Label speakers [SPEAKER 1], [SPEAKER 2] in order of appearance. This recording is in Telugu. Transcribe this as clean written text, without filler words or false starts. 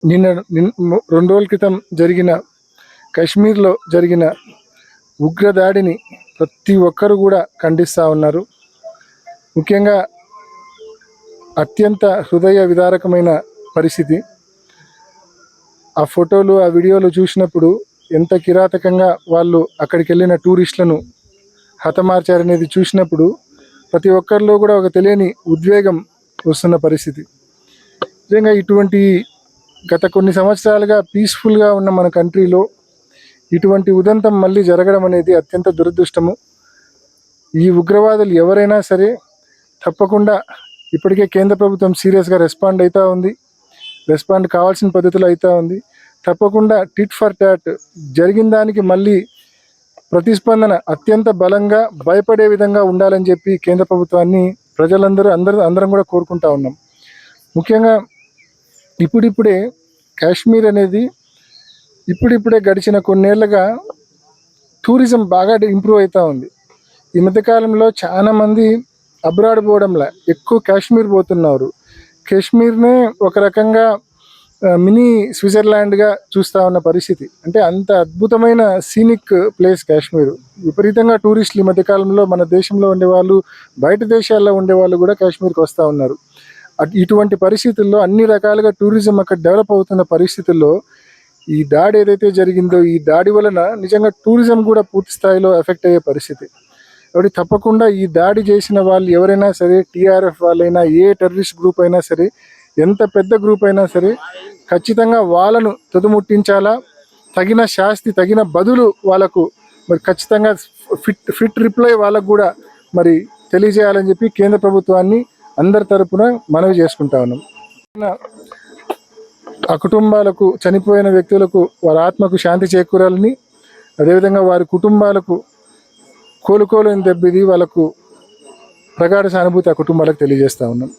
[SPEAKER 1] రెండు రోజుల క్రితం జరిగిన కాశ్మీర్లో జరిగిన ఉగ్రదాడిని ప్రతి ఒక్కరు కూడా ఖండిస్తూ ఉన్నారు. ముఖ్యంగా అత్యంత హృదయ విదారకమైన పరిస్థితి. ఆ ఫోటోలు ఆ వీడియోలు చూసినప్పుడు ఎంత కిరాతకంగా వాళ్ళు అక్కడికి వెళ్ళిన టూరిస్టులను హతమార్చారనేది చూసినప్పుడు ప్రతి ఒక్కరిలో కూడా ఒక తెలియని ఉద్వేగం వస్తున్న పరిస్థితి. నిజంగా ఇటువంటి గత కొన్ని సంవత్సరాలుగా పీస్ఫుల్గా ఉన్న మన కంట్రీలో ఇటువంటి ఉదంతం మళ్ళీ జరగడం అనేది అత్యంత దురదృష్టము. ఈ ఉగ్రవాదులు ఎవరైనా సరే తప్పకుండా ఇప్పటికే కేంద్ర ప్రభుత్వం సీరియస్గా రెస్పాండ్ కావాల్సిన పద్ధతిలో అవుతూ ఉంది. తప్పకుండా టిట్ ఫర్ టాట్ జరిగిన దానికి మళ్ళీ ప్రతిస్పందన అత్యంత బలంగా భయపడే విధంగా ఉండాలని చెప్పి కేంద్ర ప్రభుత్వాన్ని అందరం కూడా కోరుకుంటా ఉన్నాం. ముఖ్యంగా ఇప్పుడిప్పుడే కాశ్మీర్ అనేది ఇప్పుడిప్పుడే గడిచిన కొన్నేళ్లుగా టూరిజం బాగా ఇంప్రూవ్ అవుతూ ఉంది. ఈ మధ్యకాలంలో చాలామంది అబ్రాడ్ పోవడంలా ఎక్కువ కాశ్మీర్ పోతున్నారు. కాశ్మీర్నే ఒక రకంగా మినీ స్విట్జర్లాండ్గా చూస్తూ ఉన్న పరిస్థితి. అంటే అంత అద్భుతమైన సీనిక్ ప్లేస్ కాశ్మీర్. విపరీతంగా టూరిస్టులు ఈ మధ్యకాలంలో మన దేశంలో ఉండేవాళ్ళు, బయట దేశాల్లో ఉండేవాళ్ళు కూడా కాశ్మీర్కి వస్తూ ఉన్నారు. ఇటువంటి పరిస్థితుల్లో అన్ని రకాలుగా టూరిజం అక్కడ డెవలప్ అవుతున్న పరిస్థితుల్లో ఈ దాడి ఏదైతే జరిగిందో ఈ దాడి వలన నిజంగా టూరిజం కూడా పూర్తి స్థాయిలో ఎఫెక్ట్ అయ్యే పరిస్థితి. కాబట్టి తప్పకుండా ఈ దాడి చేసిన వాళ్ళు ఎవరైనా సరే, టీఆర్ఎఫ్ వాళ్ళైనా, ఏ టెర్రరిస్ట్ గ్రూప్ అయినా సరే, ఎంత పెద్ద గ్రూప్ అయినా సరే, ఖచ్చితంగా వాళ్ళను తుదముట్టించాలా. తగిన శాస్తి, తగిన బదులు వాళ్ళకు మరి ఖచ్చితంగా ఫిట్ రిప్లై వాళ్ళకు కూడా మరి తెలియజేయాలని చెప్పి కేంద్ర ప్రభుత్వాన్ని అందరి తరపున మనవి చేసుకుంటా ఉన్నాం. ఆ కుటుంబాలకు, చనిపోయిన వ్యక్తులకు వారి ఆత్మకు శాంతి చేకూరాలని, అదేవిధంగా వారి కుటుంబాలకు కోలుకోలేని దెబ్బది వాళ్ళకు ప్రగాఢ సానుభూతి ఆ కుటుంబాలకు తెలియజేస్తూ ఉన్నాం.